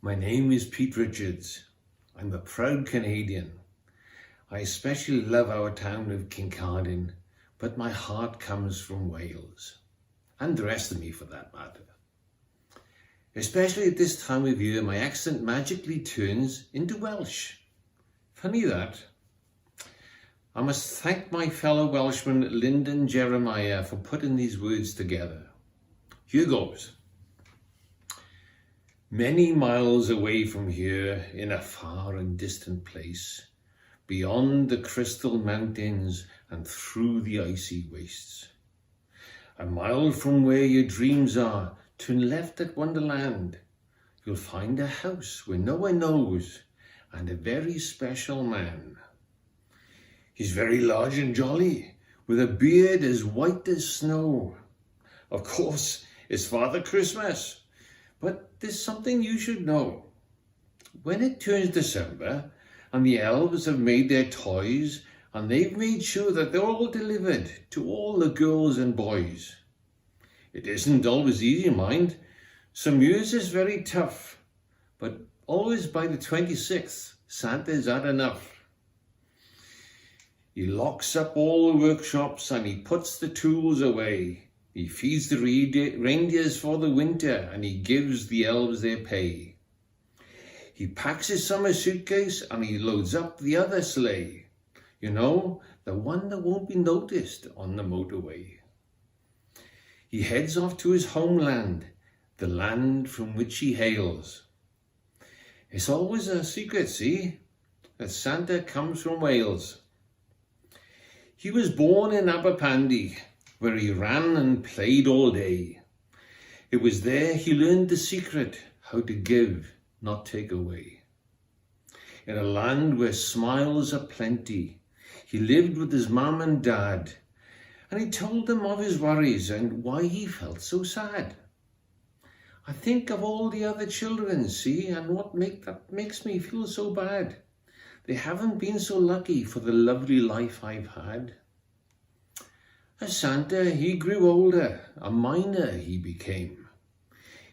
My name is Pete Richards. I'm a proud Canadian. I especially love our town of Kincardine, but my heart comes from Wales, and the rest of me for that matter. Especially at this time of year, my accent magically turns into Welsh. Funny that. I must thank my fellow Welshman Lyndon Jeremiah for putting these words together. Here goes. Many miles away from here, in a far and distant place, beyond the crystal mountains and through the icy wastes. A mile from where your dreams are, turn left at Wonderland. You'll find a house where no one knows, and a very special man. He's very large and jolly, with a beard as white as snow. Of course, it's Father Christmas, but there's something you should know. When it turns December, and the elves have made their toys, and they've made sure that they're all delivered to all the girls and boys. It isn't always easy, mind. Some years is very tough, but always by the 26th, Santa's had enough. He locks up all the workshops and he puts the tools away. He feeds the reindeers for the winter and he gives the elves their pay. He packs his summer suitcase and he loads up the other sleigh. You know, the one that won't be noticed on the motorway. He heads off to his homeland, the land from which he hails. It's always a secret, see, that Santa comes from Wales. He was born in Aberpandy, where he ran and played all day. It was there he learned the secret, how to give, not take away. In a land where smiles are plenty, he lived with his mum and dad, and he told them of his worries and why he felt so sad. I think of all the other children, see, and what makes me feel so bad. They haven't been so lucky for the lovely life I've had. As Santa, he grew older, a miner he became.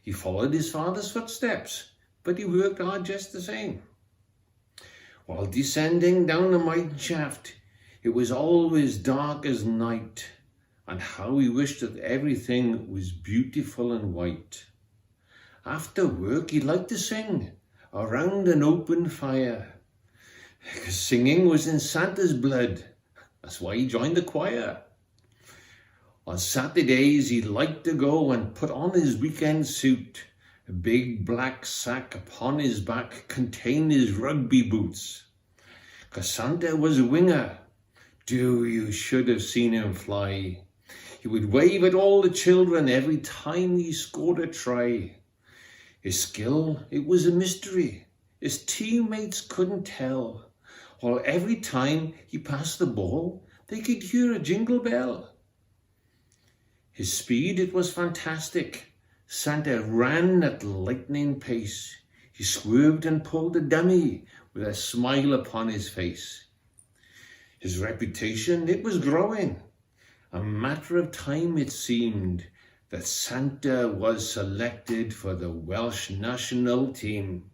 He followed his father's footsteps, but he worked hard just the same. While descending down the mine shaft, it was always dark as night, and how he wished that everything was beautiful and white. After work, he liked to sing around an open fire. Because singing was in Santa's blood. That's why he joined the choir. On Saturdays, he liked to go and put on his weekend suit. A big black sack upon his back contained his rugby boots. Because Santa was a winger. You should have seen him fly. He would wave at all the children every time he scored a try. His skill, it was a mystery. His teammates couldn't tell. While every time he passed the ball, they could hear a jingle bell. His speed, it was fantastic. Santa ran at lightning pace. He swerved and pulled a dummy with a smile upon his face. His reputation, it was growing. A matter of time, it seemed, that Santa was selected for the Welsh national team.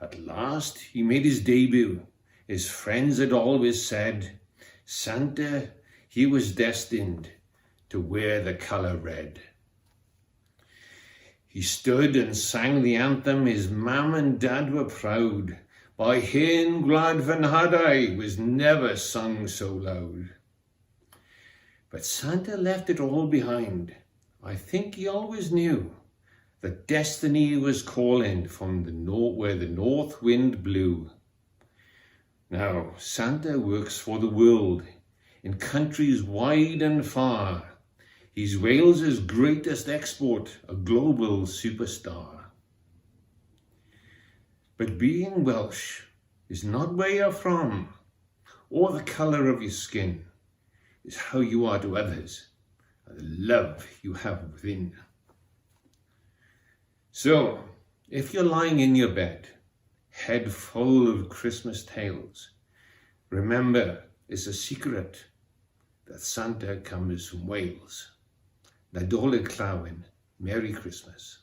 At last, he made his debut. His friends had always said, Santa, he was destined to wear the colour red. He stood and sang the anthem. His mum and dad were proud. By Hen Gwlad Fy Nhadau was never sung so loud. But Santa left it all behind. I think he always knew that destiny was calling from where the north wind blew. Now, Santa works for the world in countries wide and far. He's Wales's greatest export, a global superstar. But being Welsh is not where you're from, or the colour of your skin. It's how you are to others, and the love you have within. So, if you're lying in your bed, head full of Christmas tales, remember it's a secret that Santa comes from Wales. Nadolig Llawyn, Merry Christmas.